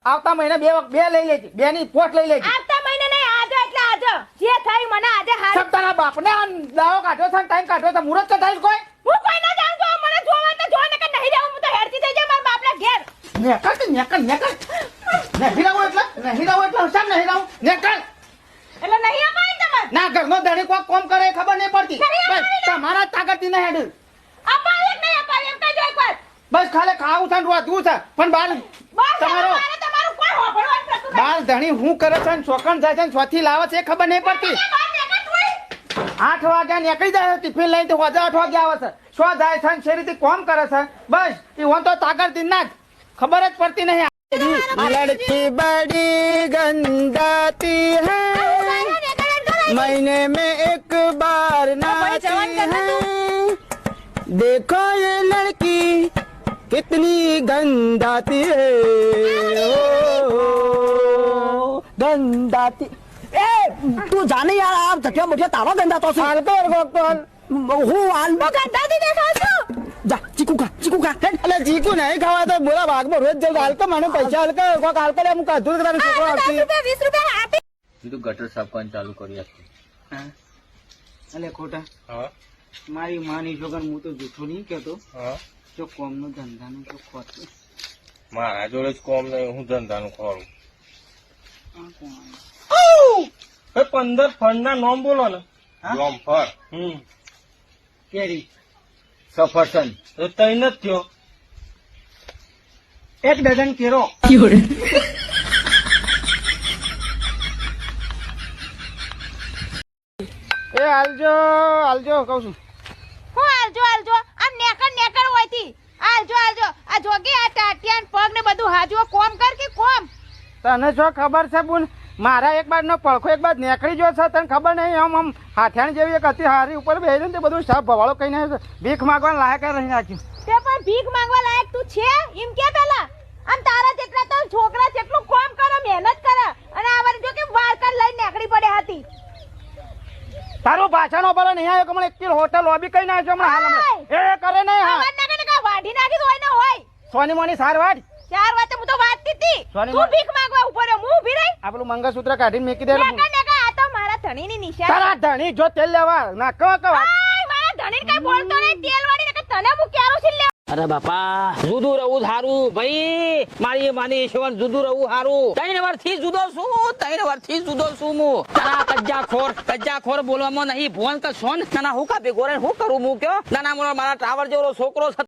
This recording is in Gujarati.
આવતા મહિને બે લઈ લેજે, બે ની પોટ લઈ લેજે. આવતા મહિને નહીં, આજે એટલે આજે જે થાય મને આજે હાલ. સબ તારા બાપને આ દાવો કાઢ્યો છે, ટાઈમ કાઢ્યો છે, મુહૂર્ત તો થાય કોઈ. હું કોઈ ના જાણ જો મને જોવા તો જો ને કે નહીં જાઉં હું તો હેરતી થઈ જાય મારા બાપના ઘેર. નહીં રહું એટલે સામ નહીં રહું નેકળ. એટલે નહીં અપાય તમાર. ના ઘરનો દરેક કોઈ કોમ કરે ખબર નહીં પડતી. નહીં બસ અપાય. તમારા તાકાતથી નહીં હેડ. અપાય કે નહીં અપાય એમ કહેજો એકવાર. બસ ખાલી ખાવું છે ને રોધવું છે પણ બાર બસ તમારો તમારું કોઈ હોભળવાનું થતું નહીં. બાર ધણી હું કરે છે ને ચોકણ જાય છે ને ચોથી લાવે છે એ ખબર નહીં પડતી. 8 વાગ્યા નીકળી જાય ટિફિન લઈને તો હોજા 8 વાગ્યા આવે છે. શું જાય છે ને છે રીતે કોમ કરે છે બસ એ વન તો તાકાત ના જ ખબર જ પડતી નહીં. लड़की बड़ी गंदाती है महीने में एक बार नहाती है देखो ये लड़की कितनी गंदाती है गंदाती એ તું જાને યાર આ જઠિયા મુઠિયા તારો ગંદા તો હાલ તો હું હાલ ગંધાથી દેખાવ છું. જા ચીકુ ખા એટલે જીકુ નહીં ખાવા તો બોલા ભાગમાં રોજ જવું હાલ તો મને પૈસા હાલ કે કોક હાલ કરે હું કાઢું તારો છોકરો આપતી 20 રૂપિયા આપી. સીધું ગટર સાફ કરવાનું ચાલુ કરી આપતું. અલે ખોટા હા મારી માની છોકર હું તો જૂઠું નહીં કેતો હા જો કોમનો ધંધાનું તો ખોટું મારા જોડે જ કોમ નહીં, હું ધંધાનું ખોરું. આ કોણ? 15 ફળના નામ બોલો ને. હા? જામફળ, કેરી સફરજન એ તઈ નથી થયો. 1 ડઝન કેરો એ હાલજો કહું છું. હું હાલજો આમ નેકર હોયથી હાલજો આ જોગી આ ટાટિયાન પગ ને બધું હાજુ કોમ કર કે કોમ. તને જો ખબર છે બુન મારા એક બાર નો પડખો એક બાર નીકળી ગયો છે તને ખબર નહીં આમ હાથાણ જેવી એક હતી હારી ઉપર બેસી ને બધું સાફ ભવાળો કઈ નહીં ભીખ માંગવા લાયક રહી નાખ્યું. તે પણ ભીખ માંગવા લાયક તું છે એમ કે પેલા આમ તારા જેટલા તો છોકરા જેટલું કોમ કરે મહેનત કરે અને આ વાર જો કે વાળકર લઈને નીકળી પડે હતી. તારો ભાષાનો પર નહીં આવ્યો કે મને એક કિલો હોટલ લોબી કઈ નાખ્યો હમણાં હાલ હમણાં એ કરે નહીં હા અવાજ ના કે વાઢી નાખી તો હોય ને હોય સોની મોની સાર વાડ 4 વાતે હું તો વાતતી હતી સોની તું ભીખ માંગવા ઉભો રહ્યો હું ઊભી રહી. આ પેલું મંગળસૂત્ર કાઢીને મેકી દે નેકા આ તો મારા ધણીની નિશાની. તારા ધણી જો તેલ લેવા ના કહો આય મારા ધણીને કઈ બોલતો નહીં તેલ વાળી ને તને હું કેરોસીન લે. અરે બાપા જુદું રહું સારું ભાઈ મારી માની ઈશ્વર જુદું રહું સારું 3 વર્ષથી જુદો છું હું તારા કજ્જાખોર બોલવામાં નહીં ફોન કરશો ને નાના હું કા ભેગો હું કરું હું કયો નાના મારા ટાવર જેવો છોકરો છે